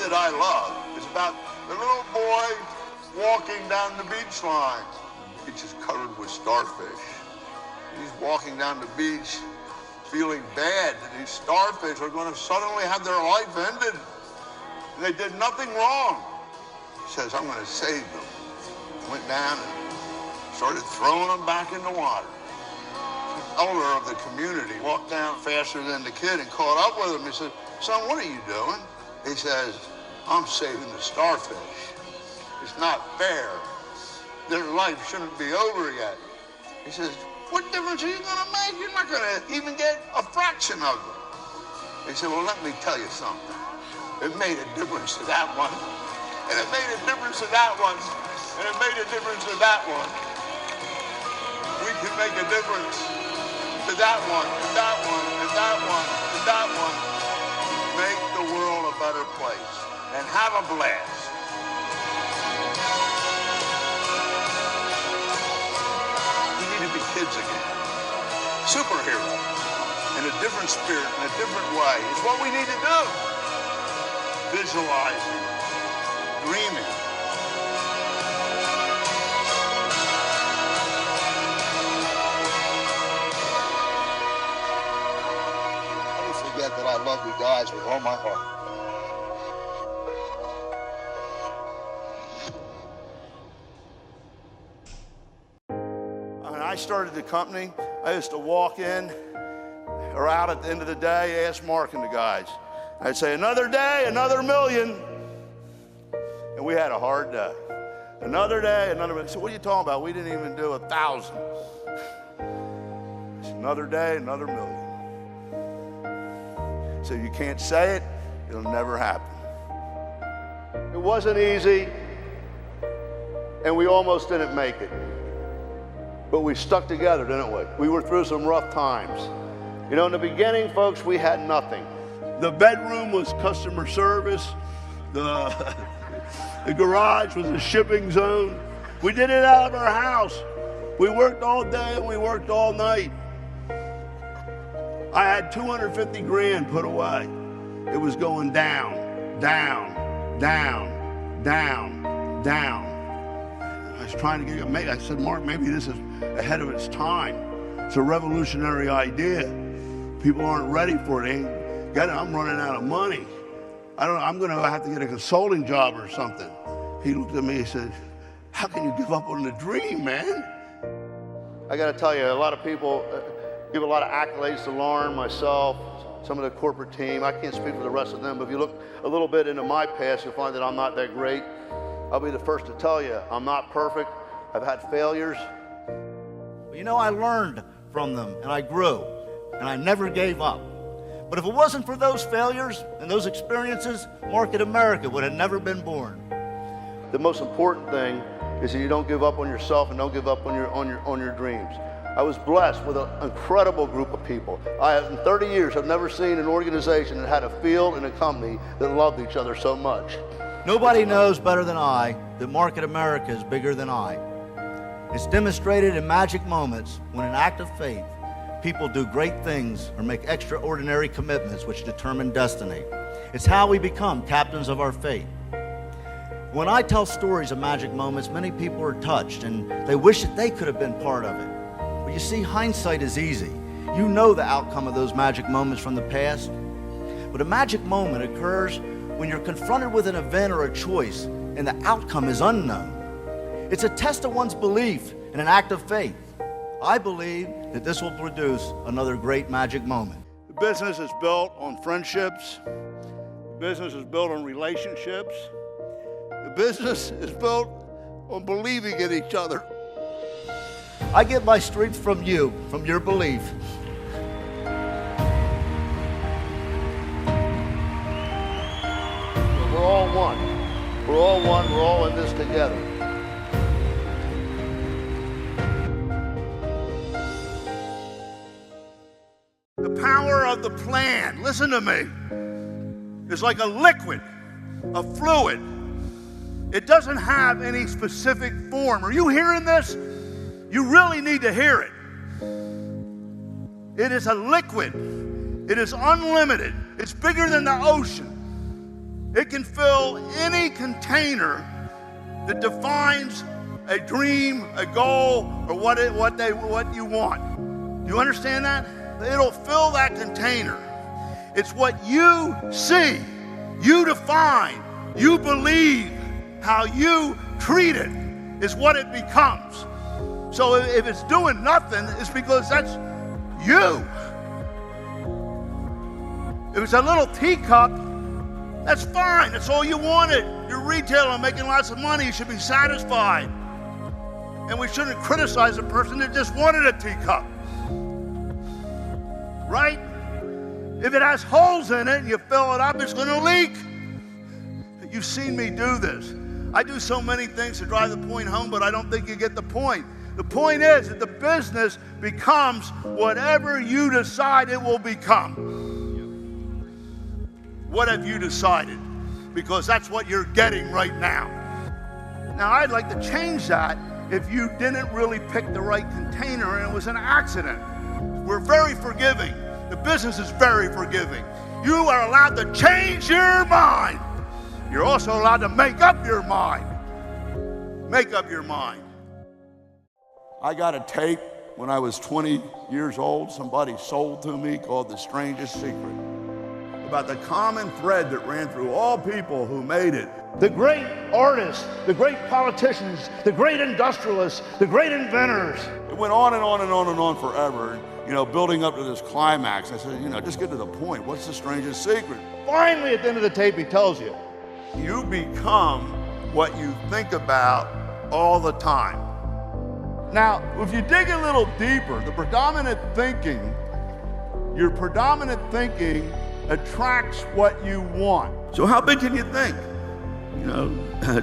that I love is about the little boy walking down the beach line. The beach is covered with starfish. He's walking down the beach feeling bad that these starfish are going to suddenly have their life ended. And they did nothing wrong. He says, I'm going to save them. Went down and started throwing them back in the water. The elder of the community walked down faster than the kid and caught up with him. He said, son, what are you doing? He says, I'm saving the starfish. It's not fair. Their life shouldn't be over yet. He says, what difference are you going to make? You're not going to even get a fraction of them. He said, well, let me tell you something. It made a difference to that one. And it made a difference to that one. And it made a difference to that one. We can make a difference to that one, and that one, and that one, and that one. Make the world a better place. And have a blast. We need to be kids again. Superheroes. In a different spirit, in a different way. It's what we need to do. Visualizing. Dreaming. Never forget that I love you guys with all my heart. When I started the company, I used to walk in or out at the end of the day, ask Mark and the guys. I'd say, another day, another million. And we had a hard day. Another day, another million. So what are you talking about? We didn't even do 1,000. It's another day, another million. So you can't say it, it'll never happen. It wasn't easy, and we almost didn't make it. But we stuck together, didn't we? We were through some rough times. You know, in the beginning, folks, we had nothing. The bedroom was customer service. The garage was a shipping zone. We did it out of our house. We worked all day and we worked all night. I had 250 grand put away. It was going down, down, down, down, down. I was trying to get it made. I said, Mark, maybe this is ahead of its time. It's a revolutionary idea. People aren't ready for it. I'm running out of money. I'm going to have to get a consulting job or something. He looked at me and said, how can you give up on the dream, man? I got to tell you, a lot of people give a lot of accolades to Lauren, myself, some of the corporate team. I can't speak for the rest of them, but if you look a little bit into my past, you'll find that I'm not that great. I'll be the first to tell you, I'm not perfect. I've had failures. You know, I learned from them, and I grew, and I never gave up. But if it wasn't for those failures and those experiences, Market America would have never been born. The most important thing is that you don't give up on yourself and don't give up on your dreams. I was blessed with an incredible group of people. In 30 years, I've never seen an organization that had a field and a company that loved each other so much. Nobody knows better than I that Market America is bigger than I. It's demonstrated in magic moments when an act of faith, people do great things or make extraordinary commitments which determine destiny. It's how we become captains of our fate. When I tell stories of magic moments, many people are touched and they wish that they could have been part of it. But you see, hindsight is easy. You know the outcome of those magic moments from the past. But a magic moment occurs when you're confronted with an event or a choice and the outcome is unknown. It's a test of one's belief and an act of faith. I believe that this will produce another great magic moment. The business is built on friendships. The business is built on relationships. The business is built on believing in each other. I get my strength from you, from your belief. We're all one. We're all one. We're all in this together. The power of the plan, listen to me, is like a liquid, a fluid. It doesn't have any specific form. Are you hearing this? You really need to hear it. It is a liquid. It is unlimited. It's bigger than the ocean. It can fill any container that defines a dream, a goal, or what you want. Do you understand that? It'll fill that container. It's what you see, you define, you believe, how you treat it is what it becomes. So if it's doing nothing, it's because that's you. If it's a little teacup, that's fine. That's all you wanted. You're retailing, making lots of money. You should be satisfied. And we shouldn't criticize a person that just wanted a teacup. Right? If it has holes in it and you fill it up, it's going to leak. You've seen me do this. I do so many things to drive the point home, but I don't think you get the point. The point is that the business becomes whatever you decide it will become. What have you decided? Because that's what you're getting right now. Now, I'd like to change that if you didn't really pick the right container and it was an accident. We're very forgiving. The business is very forgiving. You are allowed to change your mind. You're also allowed to make up your mind. Make up your mind. I got a tape when I was 20 years old. Somebody sold to me called The Strangest Secret, about the common thread that ran through all people who made it. The great artists, the great politicians, the great industrialists, the great inventors. It went on and on and on and on forever, building up to this climax. I said, just get to the point. What's the strangest secret? Finally, at the end of the tape, he tells you. You become what you think about all the time. Now, if you dig a little deeper, your predominant thinking attracts what you want. So how big can you think?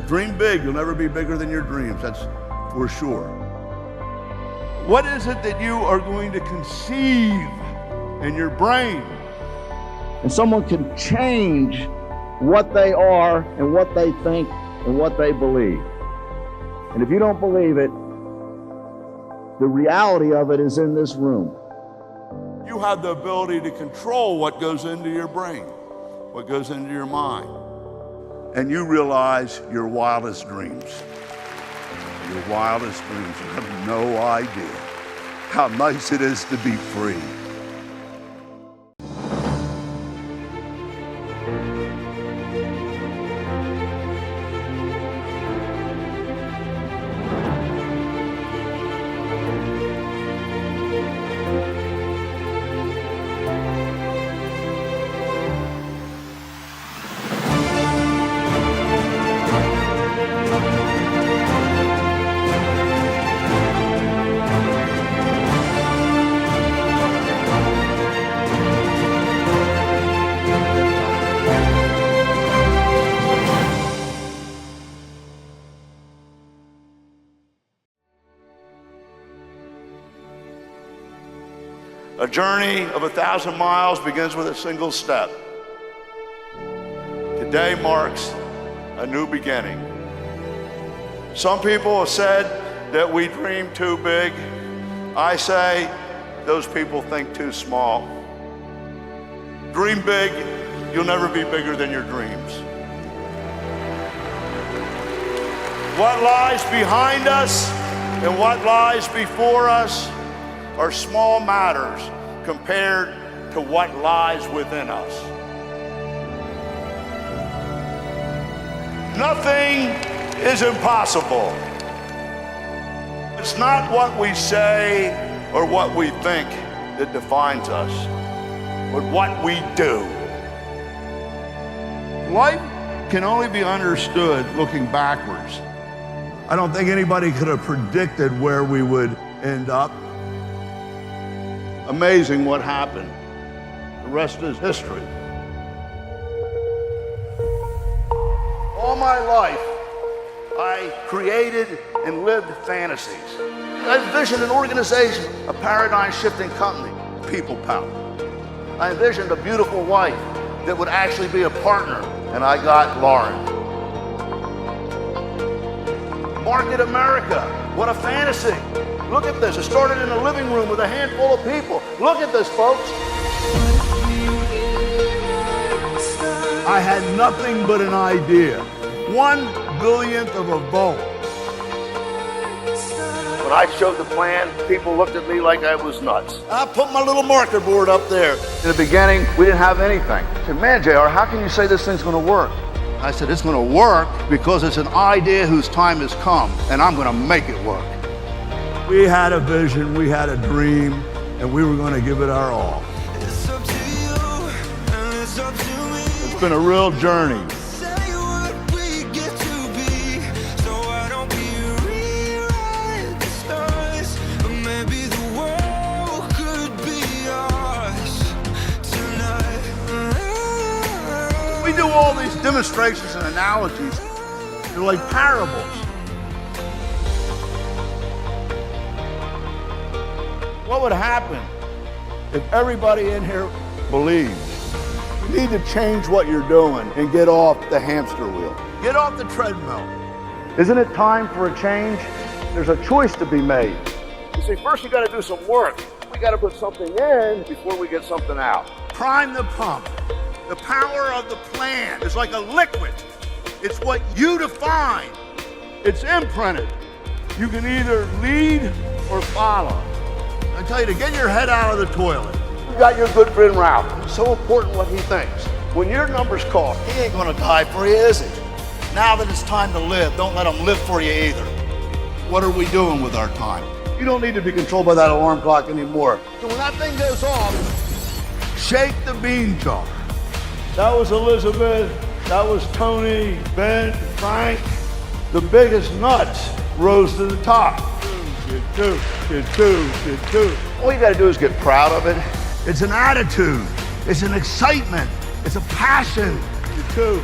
Dream big. You'll never be bigger than your dreams. That's for sure. What is it that you are going to conceive in your brain? And someone can change what they are and what they think and what they believe. And if you don't believe it, the reality of it is in this room. You have the ability to control what goes into your brain, what goes into your mind. And you realize your wildest dreams. Your wildest dreams. You have no idea how nice it is to be free. A journey of 1,000 miles begins with a single step. Today marks a new beginning. Some people have said that we dream too big. I say those people think too small. Dream big, you'll never be bigger than your dreams. What lies behind us and what lies before us are small matters compared to what lies within us. Nothing is impossible. It's not what we say or what we think that defines us, but what we do. Life can only be understood looking backwards. I don't think anybody could have predicted where we would end up. Amazing what happened. The rest is history. All my life, I created and lived fantasies. I envisioned an organization, a paradigm-shifting company, people power. I envisioned a beautiful wife that would actually be a partner, and I got Lauren. Market America, what a fantasy. Look at this, it started in a living room with a handful of people. Look at this, folks. I had nothing but an idea. 1 billionth of a volt. When I showed the plan, people looked at me like I was nuts. I put my little marker board up there. In the beginning, we didn't have anything. I said, man, JR, how can you say this thing's going to work? I said, it's going to work because it's an idea whose time has come, and I'm going to make it work. We had a vision, we had a dream, and we were going to give it our all. It's up to you, and it's up to me. It's been a real journey. Say what we get to be, so why don't we rewrite the stars? Or maybe the world could be ours tonight. We do all these demonstrations and analogies. They're like parables. What would happen if everybody in here believed? You need to change what you're doing and get off the hamster wheel. Get off the treadmill. Isn't it time for a change? There's a choice to be made. You see, first you got to do some work. We got to put something in before we get something out. Prime the pump. The power of the plan is like a liquid. It's what you define. It's imprinted. You can either lead or follow. I tell you to get your head out of the toilet. You got your good friend Ralph. It's so important what he thinks. When your number's called, he ain't gonna die for you, is he? Now that it's time to live, don't let him live for you either. What are we doing with our time? You don't need to be controlled by that alarm clock anymore. So when that thing goes off, shake the bean jar. That was Elizabeth, that was Tony, Ben, Frank. The biggest nuts rose to the top. Get two. All you gotta do is get proud of it. It's an attitude. It's an excitement. It's a passion. Get two.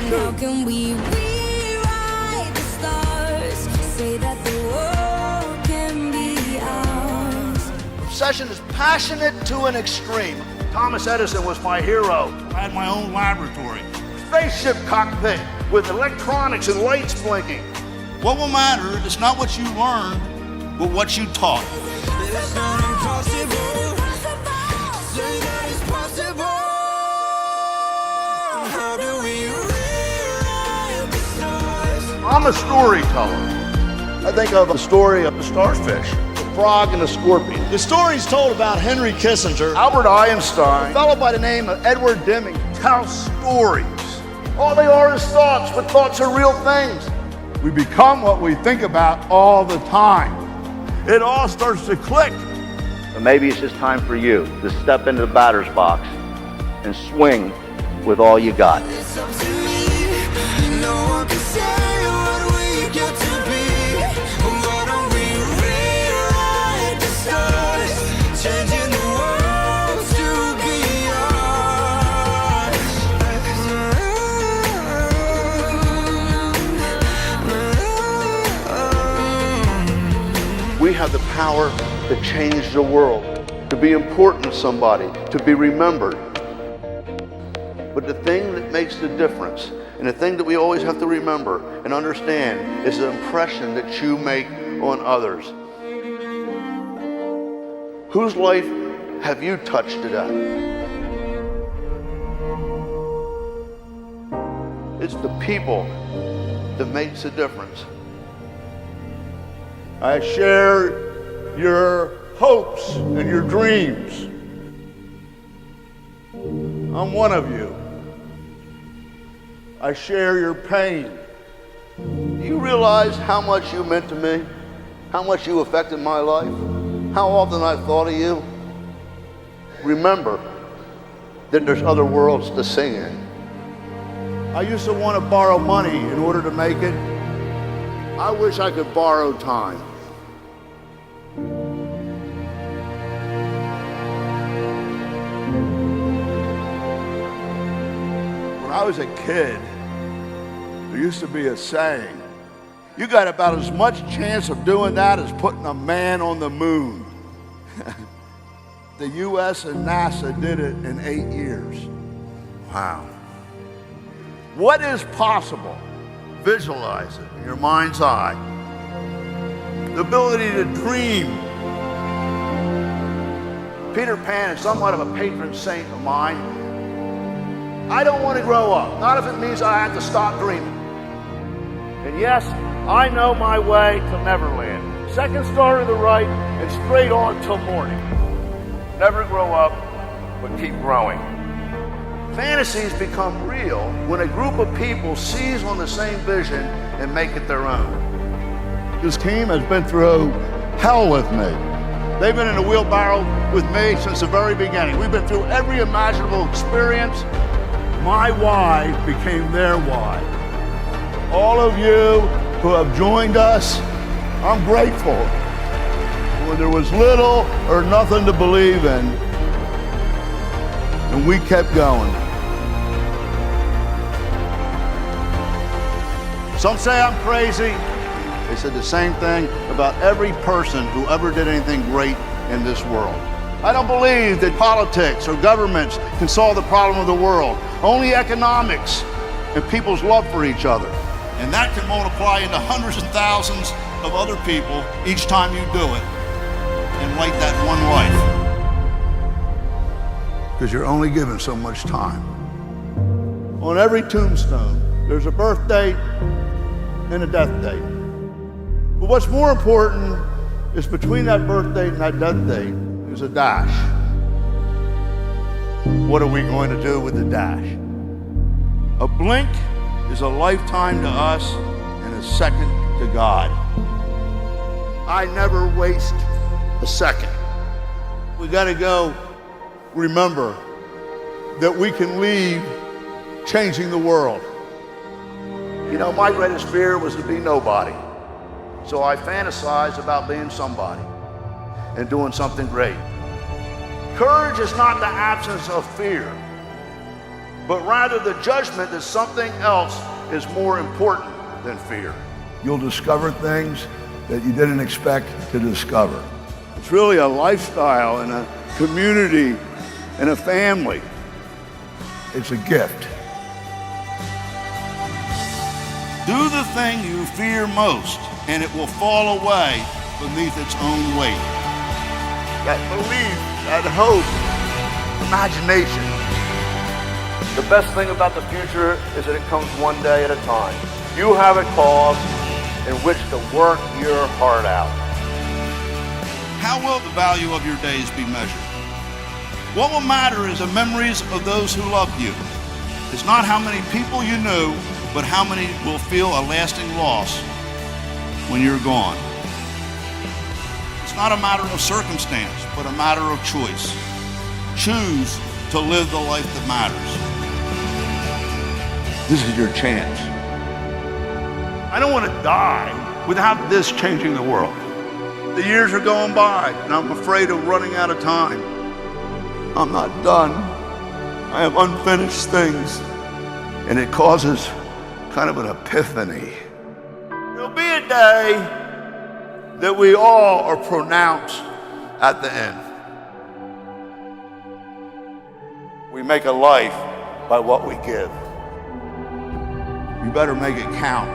How can we rewrite the stars? Say that the world can be ours. Obsession is passionate to an extreme. Thomas Edison was my hero. I had my own laboratory. Spaceship cockpit with electronics and lights blinking. What will matter is not what you learned, but what you taught. It's not impossible. Say that it's possible. How do we rewrite the stars? I'm a storyteller. I think of the story of the starfish, the frog and the scorpion. The story's told about Henry Kissinger, Albert Einstein, a fellow by the name of Edward Deming. tell stories. All they are is thoughts, but thoughts are real things. We become what we think about all the time. It all starts to click. But maybe it's just time for you to step into the batter's box and swing with all you got. It's up to me. No one can say what we get to be. Why don't we rewrite the stars? Changing the world to be ours. We have the power to change the world, to be important to somebody, to be remembered. But the thing that makes the difference, and the thing that we always have to remember and understand, is the impression that you make on others. Whose life have you touched today? It's the people that makes the difference. I share your hopes and your dreams. I'm one of you. I share your pain. Do you realize how much you meant to me? How much you affected my life? How often I thought of you? Remember that there's other worlds to sing in. I used to want to borrow money in order to make it. I wish I could borrow time. When I was a kid, there used to be a saying, you got about as much chance of doing that as putting a man on the moon. The US and NASA did it in 8 years. Wow. What is possible? Visualize it in your mind's eye. The ability to dream. Peter Pan is somewhat of a patron saint of mine. I don't want to grow up, not if it means I have to stop dreaming. And yes, I know my way to Neverland. Second star to the right and straight on till morning. Never grow up, but keep growing. Fantasies become real when a group of people seize on the same vision and make it their own. This team has been through hell with me. They've been in a wheelbarrow with me since the very beginning. We've been through every imaginable experience. My why became their why. All of you who have joined us, I'm grateful. When there was little or nothing to believe in, and we kept going. Some say I'm crazy. They said the same thing about every person who ever did anything great in this world. I don't believe that politics or governments can solve the problem of the world. Only economics and people's love for each other. And that can multiply into hundreds and thousands of other people each time you do it and light that one life. Because you're only given so much time. On every tombstone, there's a birth date and a death date. But what's more important is between that birth date and that death date is a dash. What are we going to do with the dash? A blink is a lifetime to us and a second to God. I never waste a second. We got to go remember that we can leave changing the world. You know, my greatest fear was to be nobody. So I fantasized about being somebody and doing something great. Courage is not the absence of fear, but rather the judgment that something else is more important than fear. You'll discover things that you didn't expect to discover. It's really a lifestyle and a community and a family. It's a gift. Do the thing you fear most, and it will fall away beneath its own weight. That belief, that hope, imagination. The best thing about the future is that it comes one day at a time. You have a cause in which to work your heart out. How will the value of your days be measured? What will matter is the memories of those who loved you. It's not how many people you knew, but how many will feel a lasting loss when you're gone. It's not a matter of circumstance, but a matter of choice. Choose to live the life that matters. This is your chance. I don't want to die without this changing the world. The years are going by, and I'm afraid of running out of time. I'm not done. I have unfinished things, and it causes kind of an epiphany. There'll be a day that we all are pronounced at the end. We make a life by what we give. You better make it count.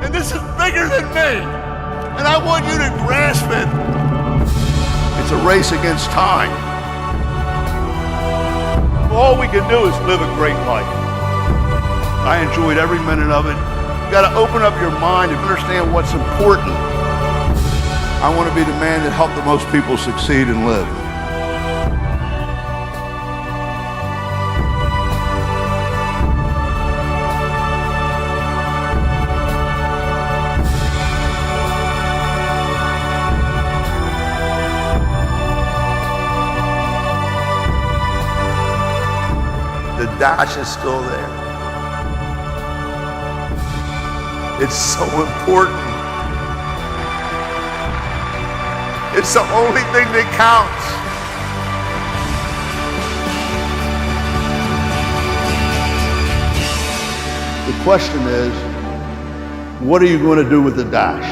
And this is bigger than me, and I want you to grasp it. It's a race against time. All we can do is live a great life. I enjoyed every minute of it. You got to open up your mind and understand what's important. I want to be the man that helped the most people succeed and live. The dash is still there. It's so important. It's the only thing that counts. The question is, what are you going to do with the dash?